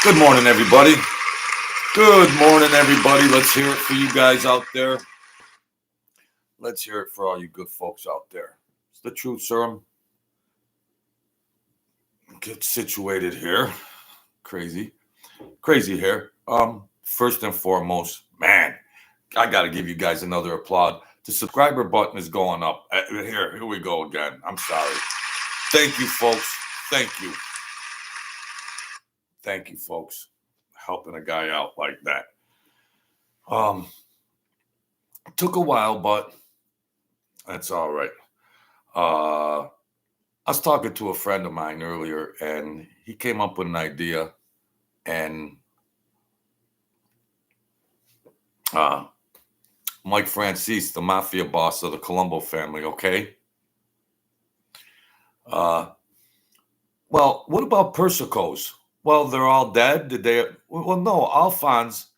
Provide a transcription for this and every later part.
Good morning, everybody. Good morning, everybody. Let's hear it for you guys out there. Let's hear it for all you good folks out there. It's the truth, sir. Get situated here. Crazy, crazy here. First and foremost, man, I got to give you guys another applaud. The subscriber button is going up. Here we go again. I'm sorry. Thank you, folks. Thank you. Thank you, folks. Helping a guy out like that. Took a while, but that's all right. I was talking to a friend of mine earlier, and he came up with an idea, and Mike Franzese, the mafia boss of the Colombo family, okay? Well, what about Persicos? Well, they're all dead. Did they? Well, no. Alphonse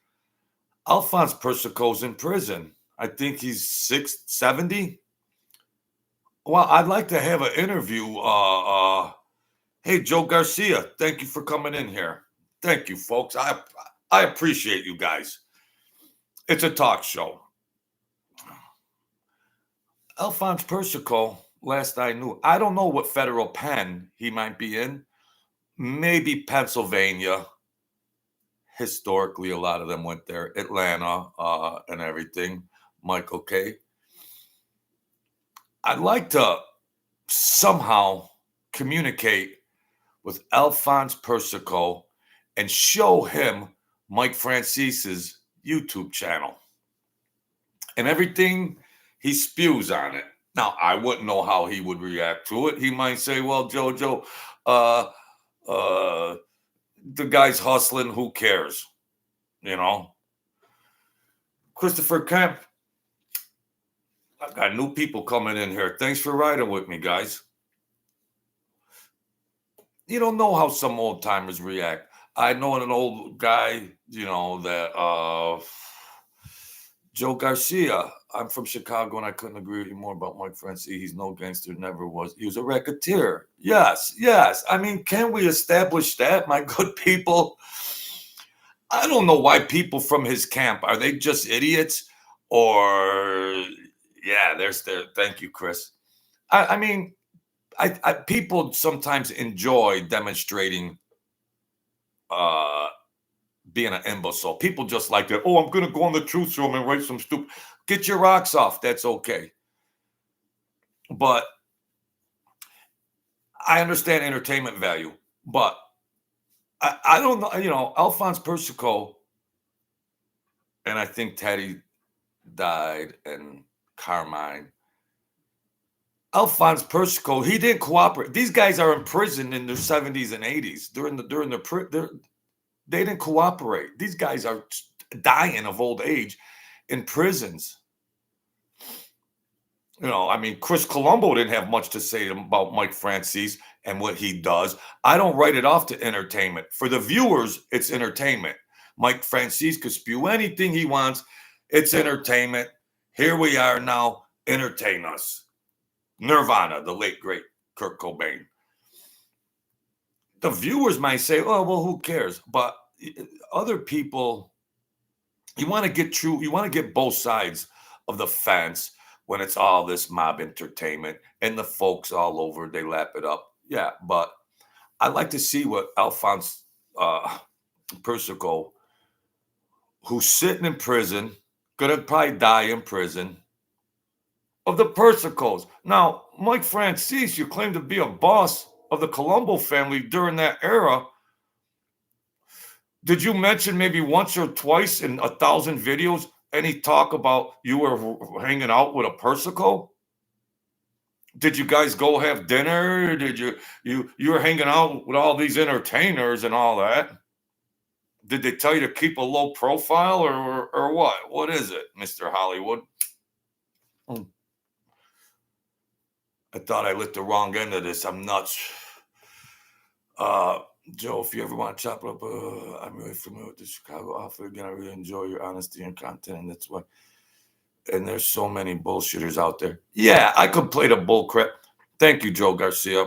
Persico's in prison. I think he's 70. Well, I'd like to have an interview. Hey, Joe Garcia, thank you for coming in here. Thank you, folks. I appreciate you guys. It's a talk show. Alphonse Persico, last I knew, I don't know what federal pen he might be in. Maybe Pennsylvania. Historically, a lot of them went there. Atlanta and everything. Michael K. I'd like to somehow communicate with Alphonse Persico and show him Mike Francese's YouTube channel and everything he spews on it. Now, I wouldn't know how he would react to it. He might say, well, Jojo, the guy's hustling, who cares? You know? Christopher Kemp, I've got new people coming in here. Thanks for riding with me, guys. You don't know how some old timers react. I know an old guy, that Joe Garcia. I'm from Chicago, and I couldn't agree with you more about Mike Franzese. He's no gangster, never was. He was a racketeer. Yes. I mean, can we establish that, my good people? I don't know why people from his camp, are they just idiots? Or, yeah, there's there. Thank you, Chris. I mean, people sometimes enjoy demonstrating being an imbecile. People just like that. Oh, I'm going to go on the truth room and write some stupid. Get your rocks off. That's okay. But I understand entertainment value. But I don't know. Alphonse Persico, and I think Teddy died, and Carmine. Alphonse Persico, he didn't cooperate. These guys are in prison in their 70s and 80s. They didn't cooperate. These guys are dying of old age in prisons. Chris Colombo didn't have much to say about Mike Franzese and what he does. I don't write it off to entertainment. For the viewers, it's entertainment. Mike Franzese could spew anything he wants. It's entertainment. Here we are now. Entertain us. Nirvana, the late, great Kurt Cobain. The viewers might say, oh, well, who cares? But other people, you want to get true. You want to get both sides of the fence when it's all this mob entertainment and the folks all over, they lap it up. Yeah, but I'd like to see what Alphonse Persico, who's sitting in prison, going to probably die in prison, of the Persicos. Now, Mike Franzese, you claim to be a boss of the Colombo family during that era. Did you mention maybe once or twice in 1,000 videos any talk about you were hanging out with a Persico? Did you guys go have dinner? Did you were hanging out with all these entertainers and all that? Did they tell you to keep a low profile or what? What is it, Mr. Hollywood? I thought I lit the wrong end of this. I'm nuts. Joe, if you ever want to chop it up, I'm really familiar with the Chicago offer. Again, I really enjoy your honesty and content, and that's why. And there's so many bullshitters out there. Yeah, I could play the bull crap. Thank you, Joe Garcia.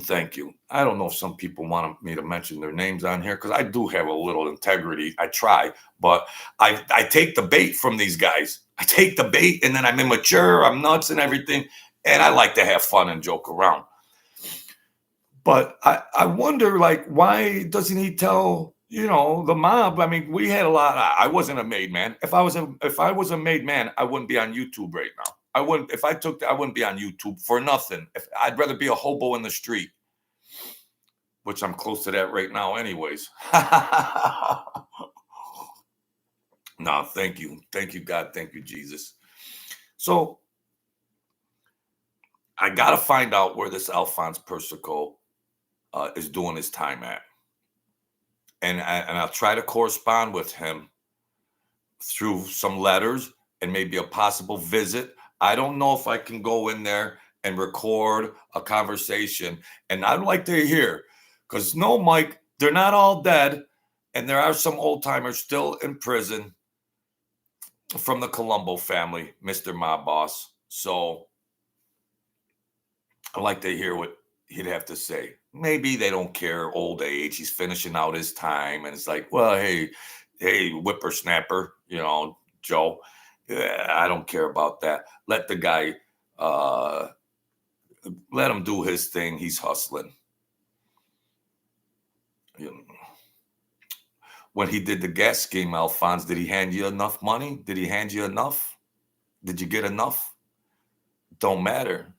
Thank you. I don't know if some people want me to mention their names on here because I do have a little integrity. I try, but I take the bait from these guys. I take the bait and then I'm immature, I'm nuts and everything. And I like to have fun and joke around. But I wonder, like, why doesn't he tell, the mob? I mean, we had a lot. I wasn't a made man. If I was a made man, I wouldn't be on YouTube right now. I wouldn't. If I took, I wouldn't be on YouTube for nothing. If I'd rather be a hobo in the street, which I'm close to that right now, anyways. No, thank you, God, thank you, Jesus. So I gotta find out where this Alphonse Persico is doing his time at, and I'll try to correspond with him through some letters and maybe a possible visit. I don't know if I can go in there and record a conversation. And I'd like to hear, because no, Mike, they're not all dead. And there are some old timers still in prison from the Colombo family, Mr. Mob Boss. So I'd like to hear what he'd have to say. Maybe they don't care, old age. He's finishing out his time. And it's like, well, hey, whippersnapper, Joe. Yeah, I don't care about that. Let the guy, let him do his thing. He's hustling. When he did the gas scheme, Alphonse, did he hand you enough money? Did he hand you enough? Did you get enough? Don't matter.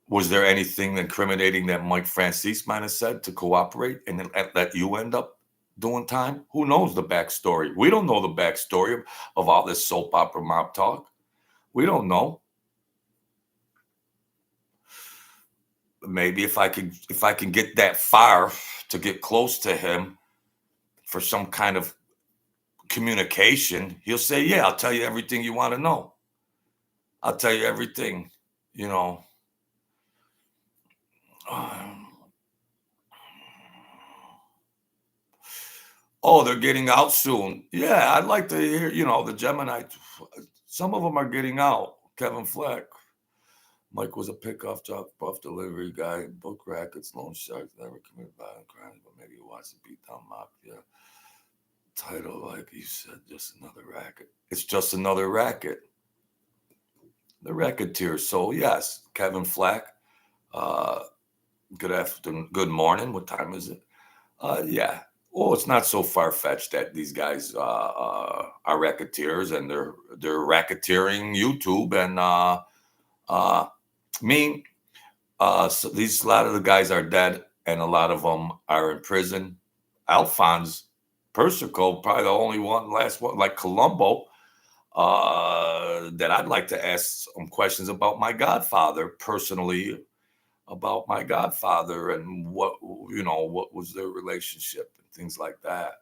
Was there anything incriminating that Mike Franzese might have said to cooperate and then let you end up doing time? Who knows the backstory? We don't know the backstory of all this soap opera mob talk. We don't know. Maybe if I can get that far to get close to him for some kind of communication, he'll say, yeah, I'll tell you everything you want to know. I'll tell you everything, Oh, they're getting out soon. Yeah, I'd like to hear, the Gemini. Some of them are getting out. Kevin Fleck. Mike was a pickup drop off delivery guy, book rackets, loan sharks, never committed violent crimes, but maybe he wants to beat down mafia. Title, like you said, just another racket. It's just another racket. The racketeer. So yes, Kevin Fleck. Good afternoon. Good morning. What time is it? Yeah. Well, it's not so far fetched that these guys are racketeers and they're racketeering YouTube and me. So a lot of the guys are dead and a lot of them are in prison. Alphonse Persico, probably the only last one, like Colombo, that I'd like to ask some questions about my godfather personally, about my godfather and what was their relationship and things like that.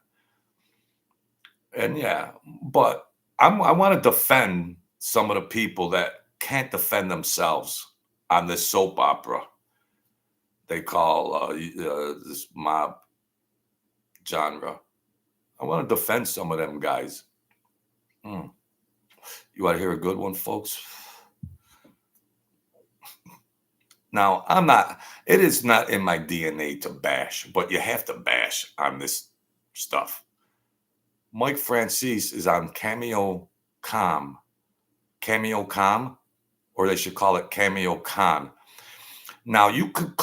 And yeah, but I want to defend some of the people that can't defend themselves on this soap opera they call this mob genre. I want to defend some of them guys. You want to hear a good one, folks? Now, it is not in my DNA to bash, but you have to bash on this stuff. Mike Franzese is on Cameo Com, or they should call it Cameo Con. Now, you could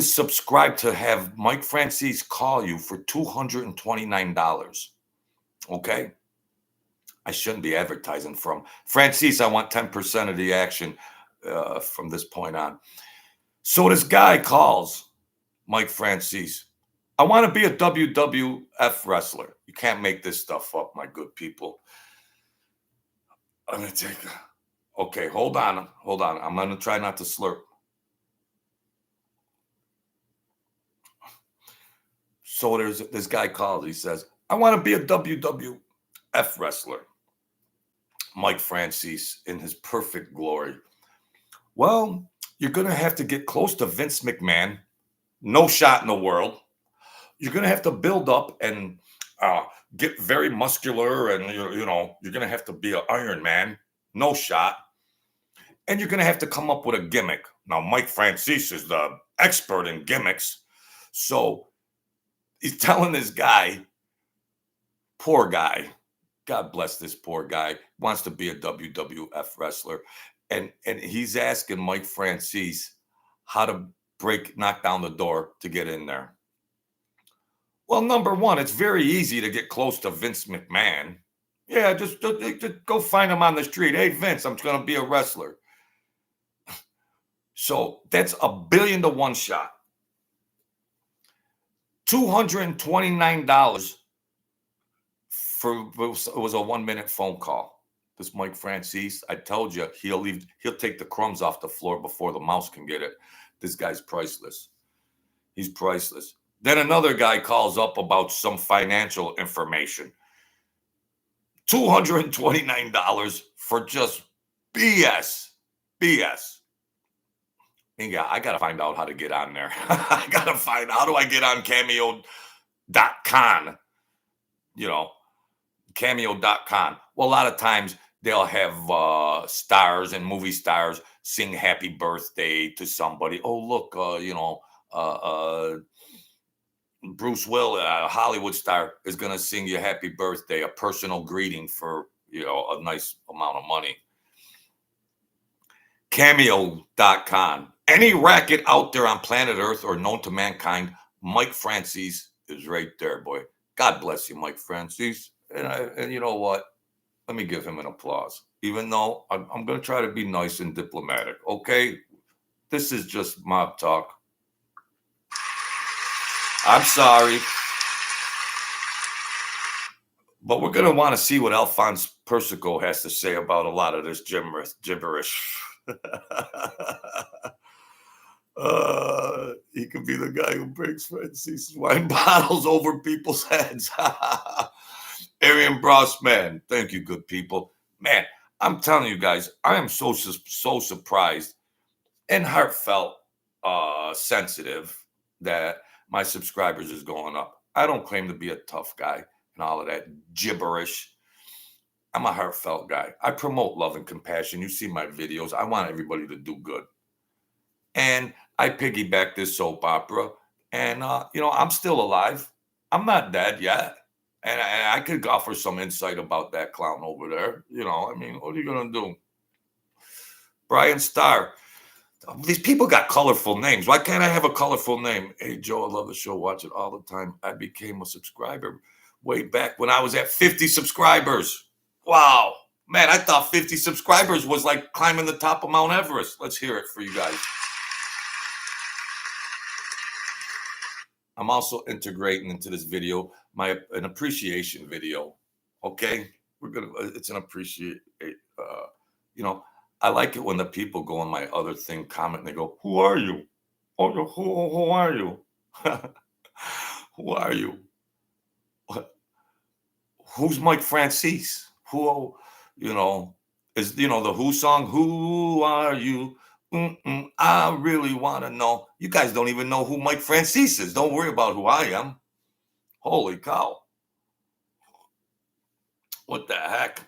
subscribe to have Mike Franzese call you for $229. Okay? I shouldn't be advertising from Franzese. I want 10% of the action from this point on. So this guy calls Mike Franzese. I want to be a WWF wrestler. You can't make this stuff up, my good people. I'm going to take. Okay, hold on. I'm going to try not to slurp. So there's this guy calls. He says, I want to be a WWF wrestler. Mike Franzese in his perfect glory. Well, you're going to have to get close to Vince McMahon. No shot in the world. You're going to have to build up and get very muscular, and you're going to have to be an Iron Man. No shot. and you're going to have to come up with a gimmick. Now, Mike Franzese is the expert in gimmicks. So he's telling this guy, poor guy, God bless this poor guy, wants to be a WWF wrestler. And he's asking Mike Franzese how to knock down the door to get in there. Well, number one, it's very easy to get close to Vince McMahon. Yeah, just go find him on the street. Hey, Vince, I'm going to be a wrestler. So that's $1 billion to 1 shot. $229 it was a 1-minute phone call. This Mike Franzese, I told you, he'll take the crumbs off the floor before the mouse can get it. This guy's priceless. He's priceless. Then another guy calls up about some financial information. $229 for just BS. Yeah, I got to find out how to get on there. I got to find out how do I get on cameo.com. Cameo.com. Well, a lot of times they'll have stars and movie stars sing happy birthday to somebody. Oh, look, Bruce Willis, a Hollywood star, is going to sing you happy birthday, a personal greeting for, a nice amount of money. Cameo.com. Any racket out there on planet Earth or known to mankind, Mike Franzese is right there, boy. God bless you, Mike Franzese. And you know what? Let me give him an applause, even though I'm going to try to be nice and diplomatic. Okay. This is just mob talk. I'm sorry. But we're going to want to see what Alphonse Persico has to say about a lot of this gibberish. He could be the guy who breaks Franzise's wine bottles over people's heads. Arian Brossman, thank you, good people. Man, I'm telling you guys, I am so surprised and heartfelt, sensitive that my subscribers is going up. I don't claim to be a tough guy and all of that gibberish. I'm a heartfelt guy. I promote love and compassion. You see my videos. I want everybody to do good. And I piggyback this soap opera. And, I'm still alive. I'm not dead yet. And I could offer some insight about that clown over there. What are you going to do? Brian Starr. These people got colorful names. Why can't I have a colorful name? Hey, Joe, I love the show. Watch it all the time. I became a subscriber way back when I was at 50 subscribers. Wow. Man, I thought 50 subscribers was like climbing the top of Mount Everest. Let's hear it for you guys. I'm also integrating into this video an appreciation video. Okay, it's an appreciate. I like it when the people go on my other thing, comment, and they go, "Who are you? Oh, who are you? Who are you? Who's Mike Franzese? Who, is the Who song? Who are you? I really want to know. You guys don't even know who Mike Franzese is. Don't worry about who I am. Holy cow. What the heck?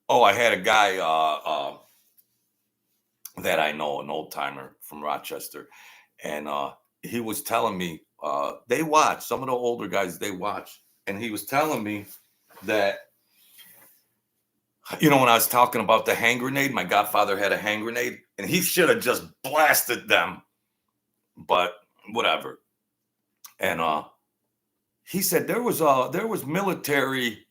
Oh, I had a guy that I know, an old timer from Rochester. And he was telling me, they watch, some of the older guys, they watch. And he was telling me that, when I was talking about the hand grenade, my godfather had a hand grenade, and he should have just blasted them. But whatever. And he said there was military,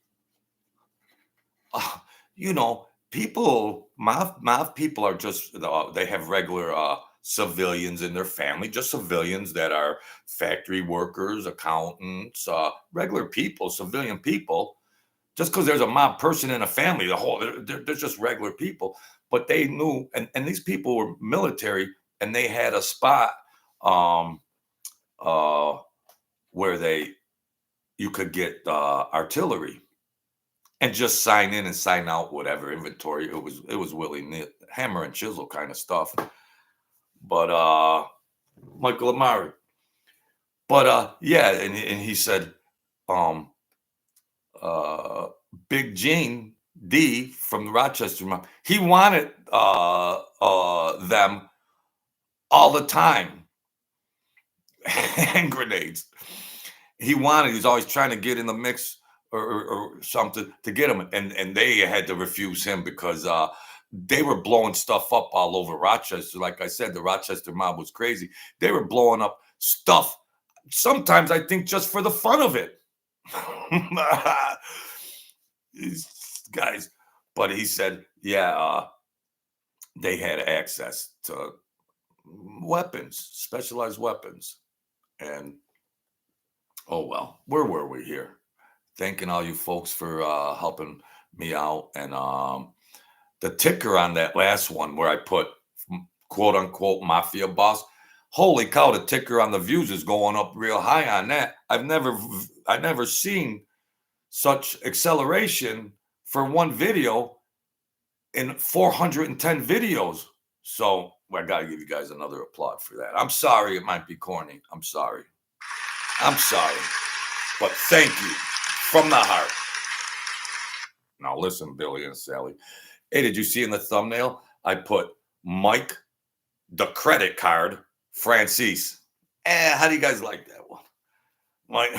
people, mob people are just, they have regular civilians in their family, just civilians that are factory workers, accountants, regular people, civilian people. Just because there's a mob person in a family, they're just regular people. But they knew, and these people were military, and they had a spot where you could get artillery and just sign in and sign out, whatever inventory. It was willy-nilly, hammer and chisel kind of stuff. But Michael Amari. But yeah, and he said, Big Gene D from the Rochester mob, he wanted them all the time. Hand grenades. He's always trying to get in the mix or something to get them. And they had to refuse him because they were blowing stuff up all over Rochester. Like I said, the Rochester mob was crazy. They were blowing up stuff. Sometimes I think just for the fun of it. These guys. But he said, yeah, they had access to weapons, specialized weapons. And oh well, where were we here? Thanking all you folks for helping me out. And the ticker on that last one where I put quote unquote mafia boss. Holy cow, the ticker on the views is going up real high on that. I've never seen such acceleration for one video in 410 videos. So I gotta give you guys another applaud for that. I'm sorry, it might be corny. I'm sorry. But thank you from the heart. Now listen, Billy and Sally. Hey, did you see in the thumbnail? I put Mike, the credit card, Franzese. How do you guys like that one? Mike.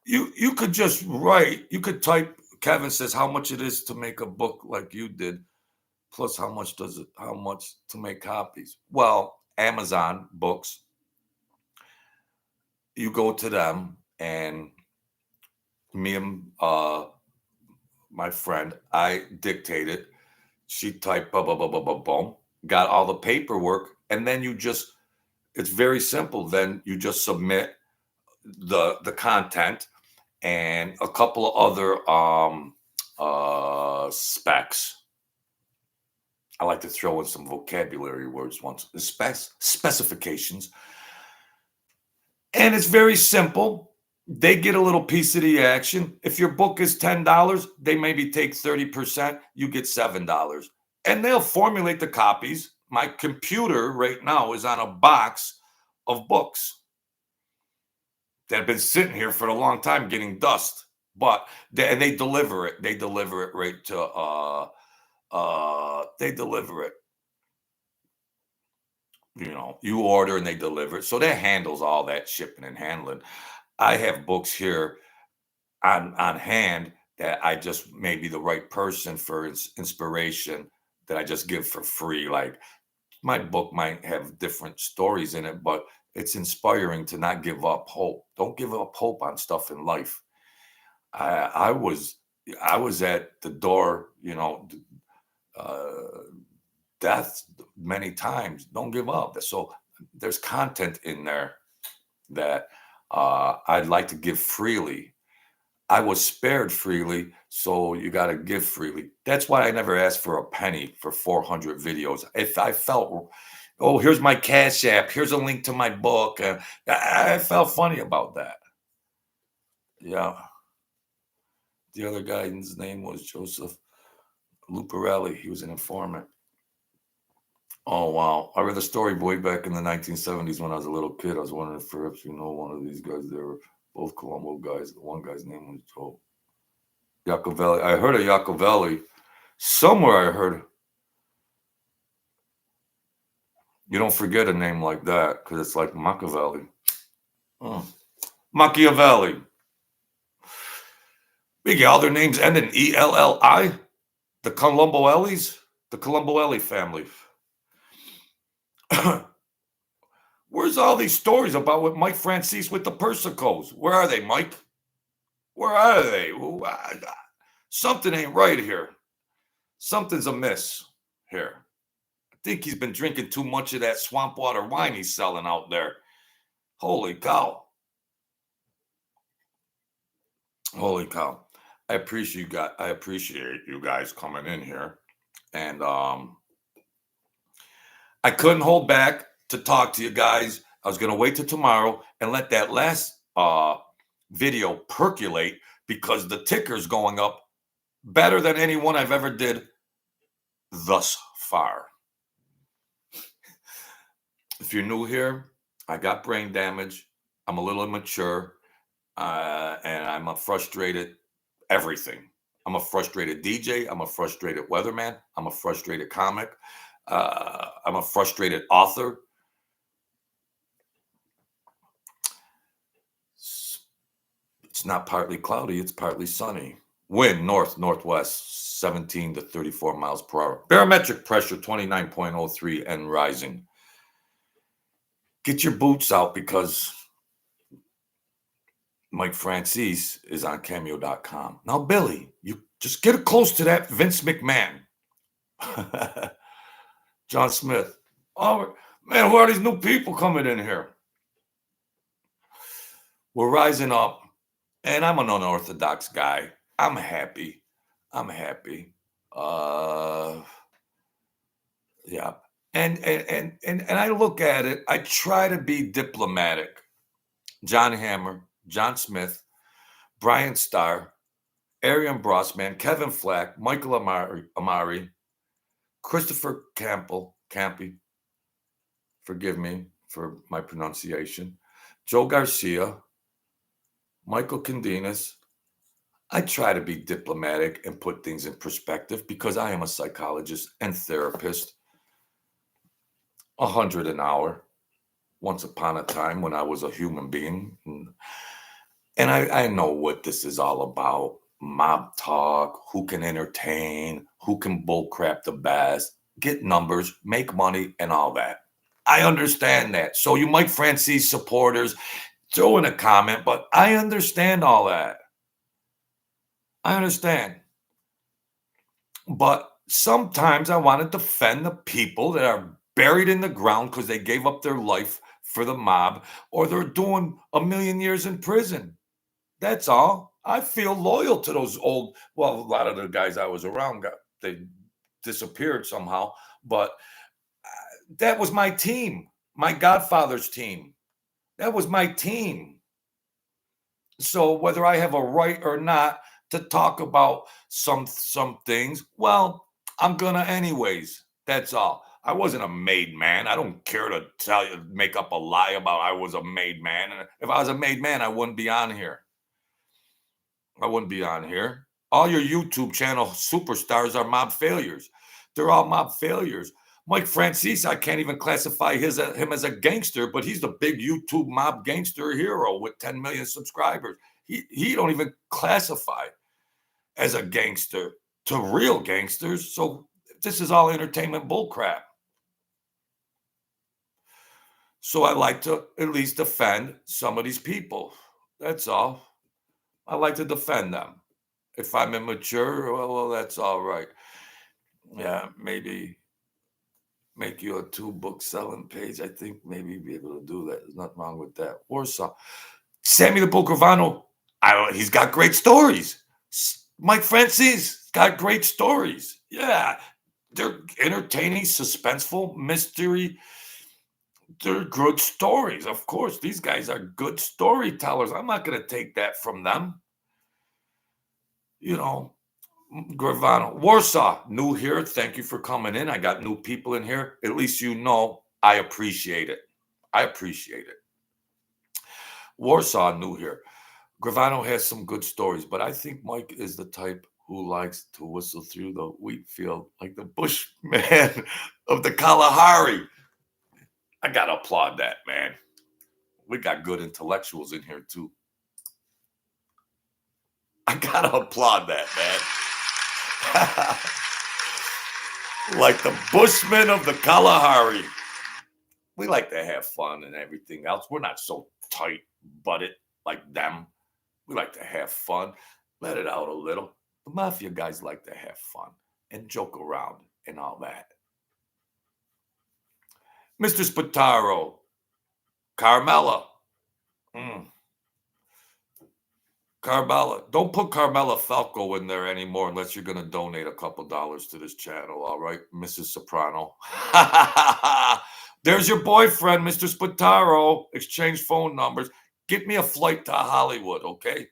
You could just write. You could type. Kevin says how much it is to make a book like you did, plus how much to make copies. Well, Amazon books. You go to them, and me and my friend, I dictated. She typed boom, got all the paperwork, and then it's very simple. Then you just submit the content and a couple of other specs. I like to throw in some vocabulary words once. Specifications. And it's very simple. They get a little piece of the action. If your book is $10, they maybe take 30%. You get $7. And they'll formulate the copies. My computer right now is on a box of books that have been sitting here for a long time getting dust. But they deliver it. They deliver it right to they deliver it. You order and they deliver it. So that handles all that shipping and handling. I have books here on hand that I just may be the right person for inspiration that I just give for free. Like my book might have different stories in it, but it's inspiring to not give up hope. Don't give up hope on stuff in life. I was at the door, death many times. Don't give up. So there's content in there that I'd like to give freely. I was spared freely, so you got to give freely. That's why I never asked for a penny for 400 videos. If I felt, oh, here's my Cash App, here's a link to my book, I felt funny about that. Yeah. The other guy's name was Joseph Luparelli. He was an informant. Oh, wow. I read the story way back in the 1970s when I was a little kid. I was wondering if perhaps one of these guys. They were both Colombo guys. The one guy's name was Joe Iacovelli. I heard of Iacovelli. Somewhere I heard. You don't forget a name like that because it's like Machiavelli. Machiavelli. We get all their names end in E-L-L-I. The Colomboellis. The Colomboelli family. Where's all these stories about with Mike Franzese with the Persicos? Where are they, Mike? Where are they? Something ain't right here. Something's amiss here. I think he's been drinking too much of that swamp water wine he's selling out there. Holy cow. Holy cow. I appreciate you guys coming in here. And I couldn't hold back to talk to you guys. I was going to wait till tomorrow and let that last video percolate because the ticker's going up better than any one I've ever did thus far. If you're new here, I got brain damage. I'm a little immature. And I'm a frustrated everything. I'm a frustrated DJ. I'm a frustrated weatherman. I'm a frustrated comic. I'm a frustrated author. It's not partly cloudy, it's partly sunny. Wind north northwest 17 to 34 miles per hour. Barometric pressure 29.03 and rising. Get your boots out because Mike Franzese is on cameo.com. Now, Billy, you just get close to that Vince McMahon. John Smith. Oh, man, who are these new people coming in here? We're rising up, and I'm an unorthodox guy. I'm happy. I'm happy. Yeah. And I look at it, I try to be diplomatic. John Hammer, John Smith, Brian Starr, Arian Brossman, Kevin Flack, Michael Amari, Christopher Campy, forgive me for my pronunciation, Joe Garcia, Michael Candinas. I try to be diplomatic and put things in perspective because I am a psychologist and therapist. 100 an hour. Once upon a time when I was a human being. And I know what this is all about. Mob talk, who can entertain, who can bullcrap the best, get numbers, make money, and all that. I understand that. So you Mike Franzese supporters, throw in a comment, but I understand all that. I understand. But sometimes I want to defend the people that are buried in the ground because they gave up their life for the mob or they're doing a million years in prison. That's all. I feel loyal to those old, well, a lot of the guys I was around they disappeared somehow, but that was my team, my godfather's team. That was my team. So whether I have a right or not to talk about some things, well, I'm gonna anyways. That's all. I wasn't a made man. I don't care to tell you, make up a lie about I was a made man. And if I was a made man, I wouldn't be on here. I wouldn't be on here. All your YouTube channel superstars are mob failures. They're all mob failures. Mike Franzese, I can't even classify him as a gangster, but he's the big YouTube mob gangster hero with 10 million subscribers. He don't even classify as a gangster to real gangsters. So this is all entertainment bullcrap. So I like to at least defend some of these people. That's all. I like to defend them. If I'm immature, well, that's all right. Yeah, maybe make you a 2-book selling page. I think maybe be able to do that. There's nothing wrong with that. Warsaw. Sammy the Bull Gravano, he's got great stories. Mike Franzese got great stories. Yeah, they're entertaining, suspenseful, mystery. They're good stories. Of course, these guys are good storytellers. I'm not going to take that from them. You know, Gravano. Warsaw, new here. Thank you for coming in. I got new people in here. At least you know I appreciate it. I appreciate it. Warsaw, new here. Gravano has some good stories, but I think Mike is the type who likes to whistle through the wheat field like the Bushman of the Kalahari. I got to applaud that, man. We got good intellectuals in here, too. I got to applaud that, man. Like the Bushman of the Kalahari. We like to have fun and everything else. We're not so tight-butted like them. We like to have fun, let it out a little. The Mafia guys like to have fun and joke around and all that. Mr. Spataro, Carmella. Carmella. Don't put Carmella Falco in there anymore unless you're going to donate a couple dollars to this channel, all right, Mrs. Soprano? There's your boyfriend, Mr. Spataro. Exchange phone numbers. Get me a flight to Hollywood, okay?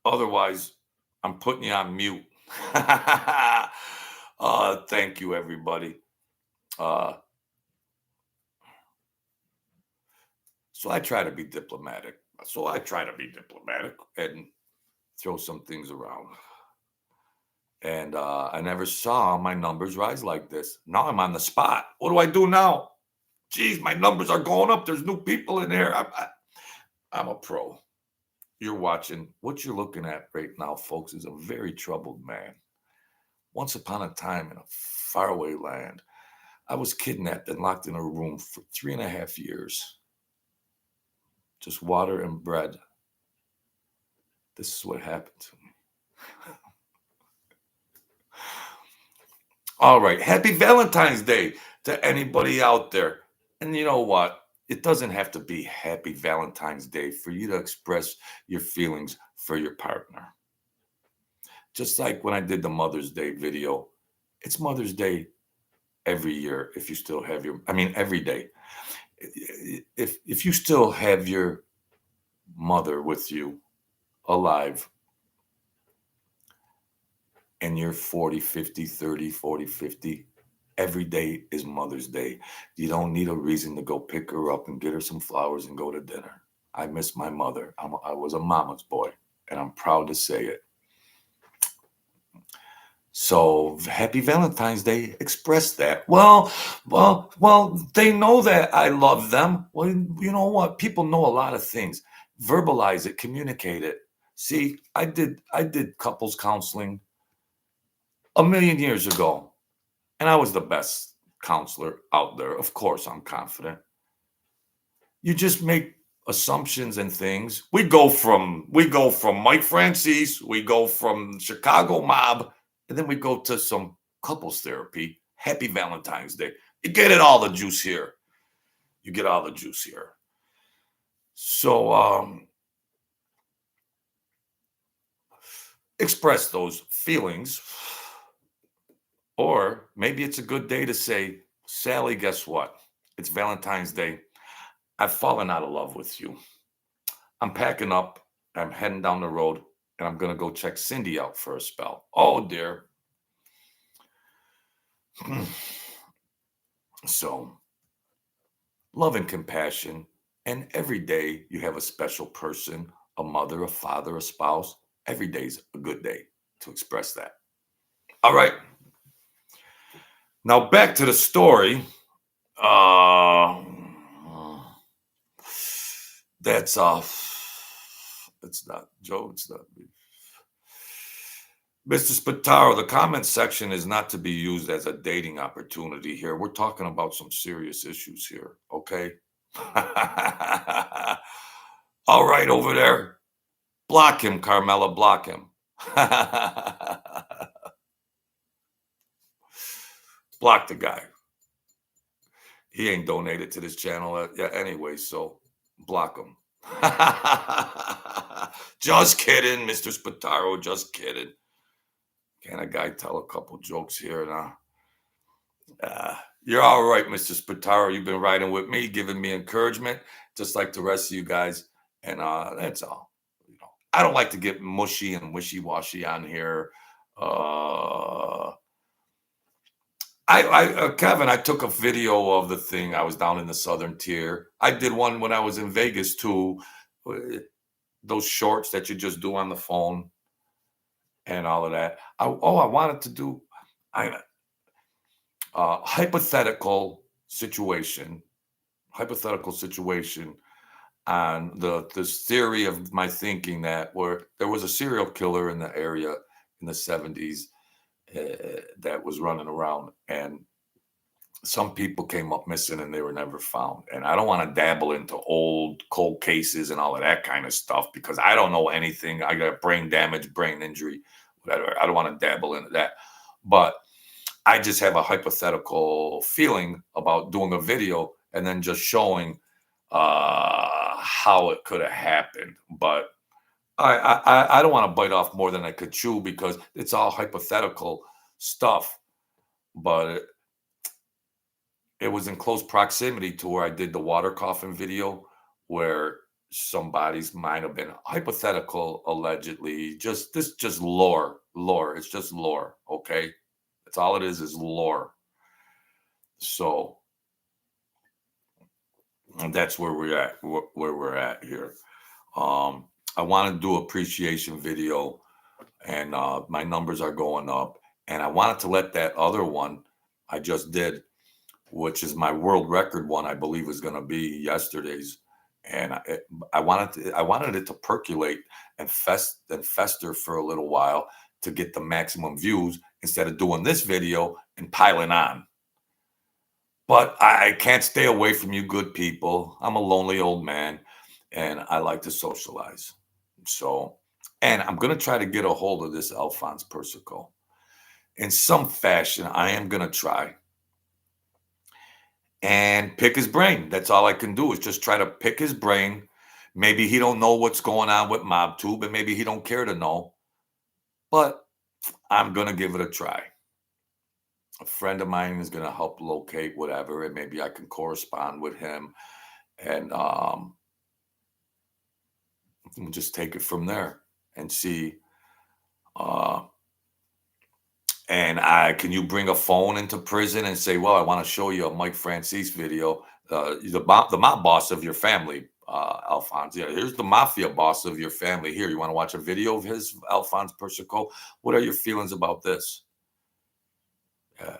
Otherwise, I'm putting you on mute. Thank you, everybody. So I try to be diplomatic. And throw some things around. And I never saw my numbers rise like this. Now I'm on the spot. What do I do now? Geez, my numbers are going up. There's new people in here. I'm a pro. You're watching. What you're looking at right now, folks, is a very troubled man. Once upon a time in a faraway land, I was kidnapped and locked in a room for 3.5 years. Just water and bread. This is what happened to me. All right. Happy Valentine's Day to anybody out there. And you know what? It doesn't have to be Happy Valentine's Day for you to express your feelings for your partner. Just like when I did the Mother's Day video, it's Mother's Day every year if you still have every day. If you still have your mother with you alive and you're 40, 50, 30, 40, 50, every day is Mother's Day. You don't need a reason to go pick her up and get her some flowers and go to dinner. I miss my mother. I was a mama's boy, and I'm proud to say it. So happy Valentine's Day. Express that. Well, they know that I love them. Well, you know what? People know a lot of things. Verbalize it, communicate it. See, I did couples counseling a million years ago, and I was the best counselor out there. Of course, I'm confident. You just make assumptions and things. We go from Mike Franzese, we go from Chicago mob, and then we go to some couples therapy. Happy Valentine's Day. You get it all the juice here. So express those feelings. Or maybe it's a good day to say, Sally, guess what? It's Valentine's Day. I've fallen out of love with you. I'm packing up. I'm heading down the road, and I'm going to go check Cindy out for a spell. Oh, dear. So, love and compassion. And every day you have a special person, a mother, a father, a spouse. Every day's a good day to express that. All right. Now back to the story. That's it's not Joe. It's not me. Mr. Spataro, the comment section is not to be used as a dating opportunity here. We're talking about some serious issues here, okay? All right, over there. Block him, Carmela, block him. Block the guy. He ain't donated to this channel anyway, so block him. Just kidding, Mr. Spataro, just kidding. Can a guy tell a couple jokes here now? You're all right, Mr. Spataro. You've been riding with me, giving me encouragement, just like the rest of you guys. And that's all. I don't like to get mushy and wishy-washy on here. Kevin, I took a video of the thing. I was down in the Southern Tier. I did one when I was in Vegas too. Those shorts that you just do on the phone and all of that. I wanted to do hypothetical situation on this theory of my thinking that where there was a serial killer in the area in the 70s that was running around, and some people came up missing and they were never found. And I don't want to dabble into old cold cases and all of that kind of stuff because I don't know anything. I got brain damage, brain injury, whatever. I don't want to dabble into that. But I just have a hypothetical feeling about doing a video and then just showing how it could have happened. But I don't want to bite off more than I could chew because it's all hypothetical stuff. But it was in close proximity to where I did the water coffin video where somebody's might have been hypothetical, allegedly. Just lore. It's just lore, okay? That's all it is lore. So And that's where we're at, where we're at here. Um, I want to do appreciation video, and my numbers are going up. And I wanted to let that other one I just did, which is my world record one, I believe is going to be yesterday's. And I wanted it to percolate and fester for a little while to get the maximum views instead of doing this video and piling on. But I can't stay away from you good people. I'm a lonely old man and I like to socialize. So, and I'm going to try to get a hold of this Alphonse Persico in some fashion. I am going to try and pick his brain. That's all I can do is just try to pick his brain. Maybe he don't know what's going on with MobTube, and maybe he don't care to know. But I'm going to give it a try. A friend of mine is going to help locate whatever, and maybe I can correspond with him, and we'll just take it from there and see. Uh, and can you bring a phone into prison and say, well, I want to show you a Mike Franzese video, the mob boss of your family, Alphonse. Yeah, here's the mafia boss of your family. Here, you want to watch a video of his, Alphonse Persico? What are your feelings about this? Yeah.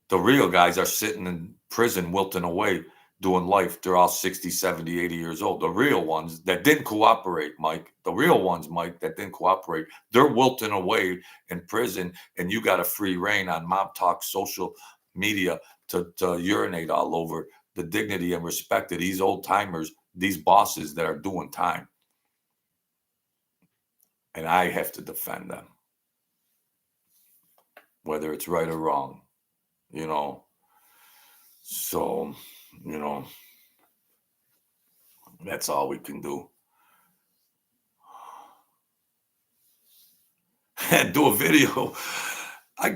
The real guys are sitting in prison, wilting away, doing life. They're all 60, 70, 80 years old. The real ones that didn't cooperate, Mike, the real ones, Mike, that didn't cooperate, they're wilting away in prison, and you got a free reign on Mobtalk social media to urinate all over the dignity and respect of these old timers, these bosses that are doing time. And I have to defend them, whether it's right or wrong, you know. So, you know, that's all we can do. And do a video. I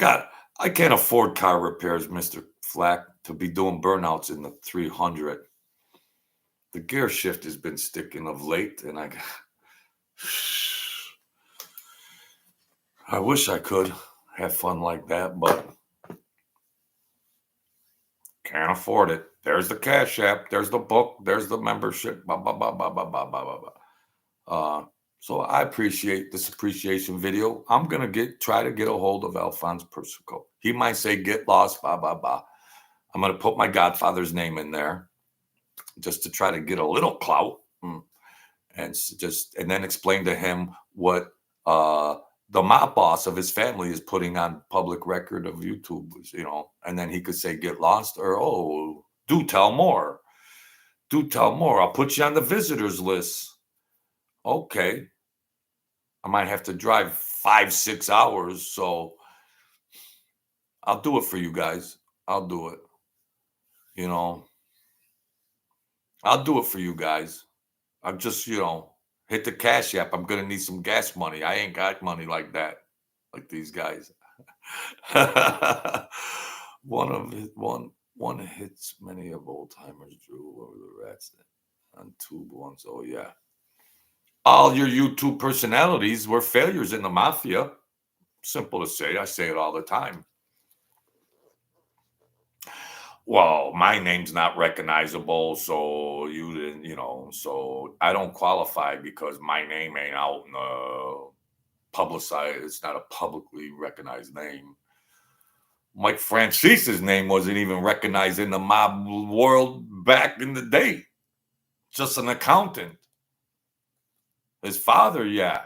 can't afford car repairs, Mr. Flack, to be doing burnouts in the 300. The gear shift has been sticking of late, and I wish I could have fun like that, but can't afford it. There's the Cash App, there's the book, there's the membership, blah, blah, blah, blah, blah, blah, blah, blah, blah. So I appreciate this appreciation video. I'm gonna try to get a hold of Alphonse Persico. He might say get lost, blah blah blah. I'm gonna put my godfather's name in there just to try to get a little clout, and then explain to him what the mob boss of his family is putting on public record of YouTube, and then he could say get lost, or oh, do tell more. Do tell more. I'll put you on the visitors list. Okay. I might have to drive 5-6 hours, so I'll do it for you guys. I'll do it. I'll do it for you guys. I'm just, hit the Cash App. I'm gonna need some gas money. I ain't got money like that, like these guys. One hits many of old timers drew over the rats on tube ones. Oh yeah. All your YouTube personalities were failures in the mafia. Simple to say. I say it all the time. Well, my name's not recognizable, so you didn't, so I don't qualify because my name ain't out in the publicized. It's not a publicly recognized name. Mike Francese's name wasn't even recognized in the mob world back in the day. Just an accountant. His father, yeah.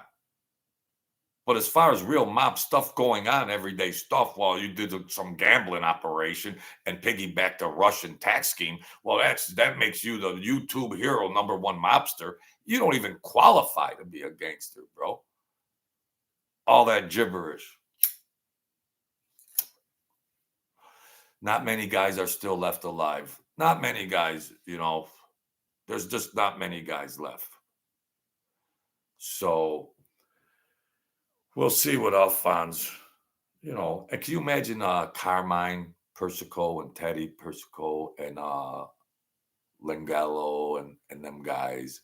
But as far as real mob stuff going on, everyday stuff, while you did some gambling operation and piggybacked a Russian tax scheme, well, that makes you the YouTube hero #1 mobster. You don't even qualify to be a gangster, bro. All that gibberish. Not many guys are still left alive. Not many guys, there's just not many guys left. So we'll see what Alphonse, and can you imagine Carmine Persico and Teddy Persico and Lengello and them guys?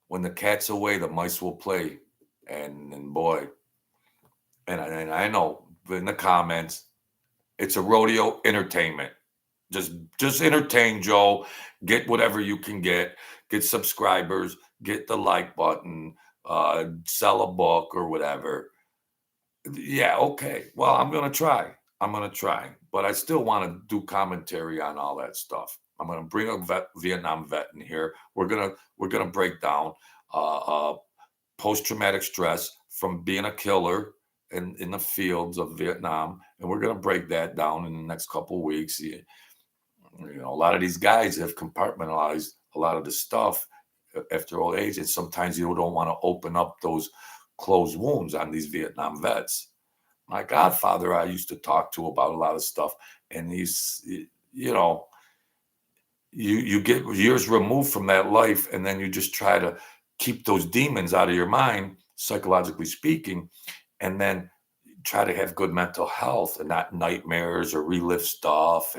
When the cat's away, the mice will play. And boy, and I know in the comments, it's a rodeo entertainment. Just entertain Joe. Get whatever you can get subscribers, get the like button, sell a book or whatever. Yeah, okay. Well, I'm gonna try. I'm gonna try, but I still want to do commentary on all that stuff. I'm gonna bring a Vietnam vet in here. We're gonna break down post traumatic stress from being a killer in the fields of Vietnam, and we're gonna break that down in the next couple of weeks. A lot of these guys have compartmentalized a lot of the stuff after old age, and sometimes you don't want to open up those closed wounds on these Vietnam vets. My godfather, I used to talk to about a lot of stuff, and you know, you get years removed from that life, and then you just try to keep those demons out of your mind, psychologically speaking, and then try to have good mental health and not nightmares or relive stuff.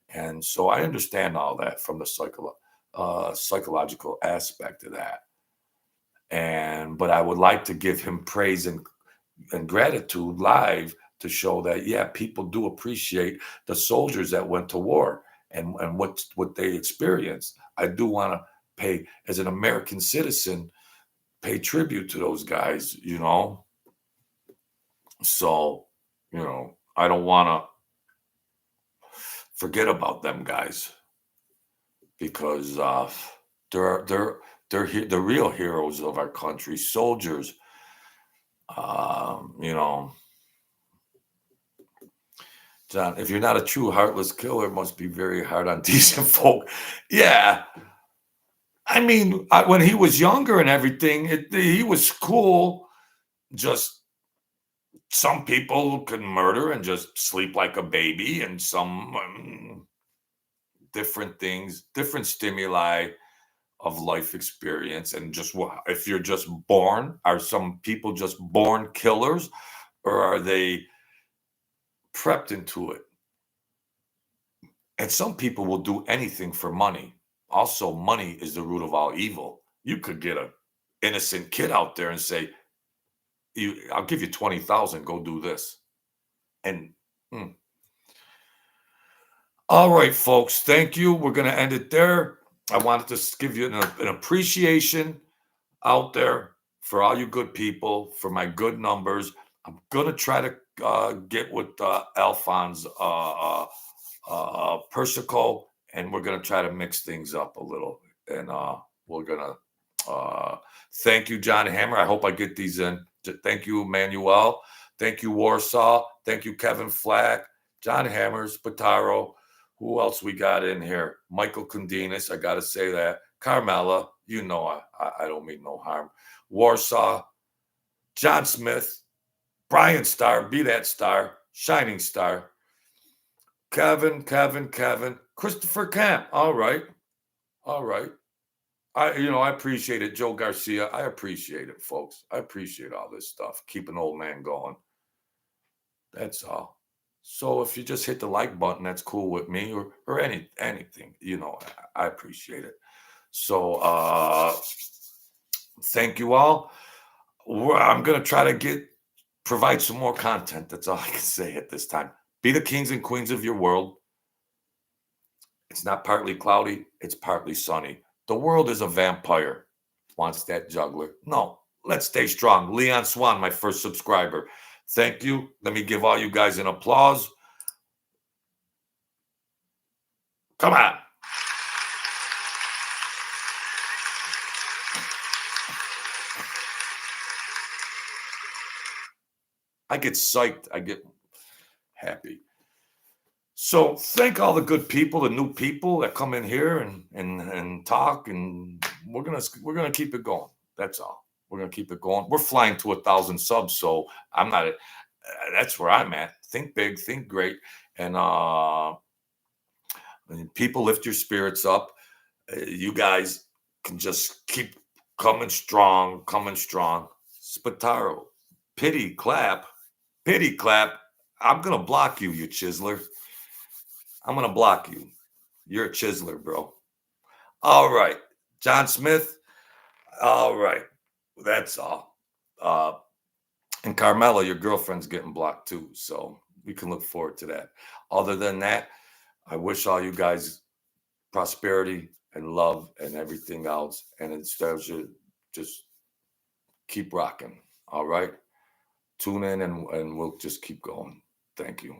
And so I understand all that from the psychological aspect of that. But I would like to give him praise and gratitude live to show that, yeah, people do appreciate the soldiers that went to war and what they experienced. I do want to pay, as an American citizen, pay tribute to those guys. So, I don't want to forget about them guys, because they're the real heroes of our country, soldiers. Um, you know, John, if you're not a true heartless killer, it must be very hard on decent folk. Yeah, I mean, when he was younger and everything, he was cool. Just some people can murder and just sleep like a baby, and some different things, different stimuli of life experience. And just if you're just born, are some people just born killers, or are they prepped into it? And some people will do anything for money. Also, money is the root of all evil. You could get a innocent kid out there and say, I'll give you 20,000, go do this. And all right, folks, thank you. We're going to end it there. I wanted to give you an appreciation out there for all you good people, for my good numbers. I'm going to try to get with Alphonse Persico, and we're going to try to mix things up a little. And we're going to thank you, John Hammer. I hope I get these in. Thank you, Manuel. Thank you, Warsaw. Thank you, Kevin Flack, John Hammers, Pataro. Who else we got in here? Michael Kundinas. I got to say that. Carmela. I don't mean no harm. Warsaw. John Smith. Brian Starr. Be that star. Shining Star. Kevin. Christopher Camp. All right. I appreciate it. Joe Garcia. I appreciate it, folks. I appreciate all this stuff. Keep an old man going. That's all. So if you just hit the like button, that's cool with me, or anything. I appreciate it. So thank you all. I'm gonna try to provide some more content. That's all I can say at this time. Be the kings and queens of your world. It's not partly cloudy, it's partly sunny. The world is a vampire. Wants that juggler. No, let's stay strong. Leon Swan, my first subscriber. Thank you. Let me give all you guys an applause. Come on. I get psyched. I get happy. So thank all the good people, the new people that come in here and talk, and we're gonna keep it going. That's all. We're gonna keep it going. We're flying to 1,000 subs, so I'm not. That's where I'm at. Think big, think great, and people lift your spirits up. You guys can just keep coming strong, Spataro, pity clap. I'm gonna block you, you chiseler. I'm gonna block you. You're a chiseler, bro. All right, John Smith. All right, that's all. And Carmela, your girlfriend's getting blocked too, so we can look forward to that. Other than that, I wish all you guys prosperity and love and everything else. And instead of just keep rocking. All right. Tune in and we'll just keep going. Thank you.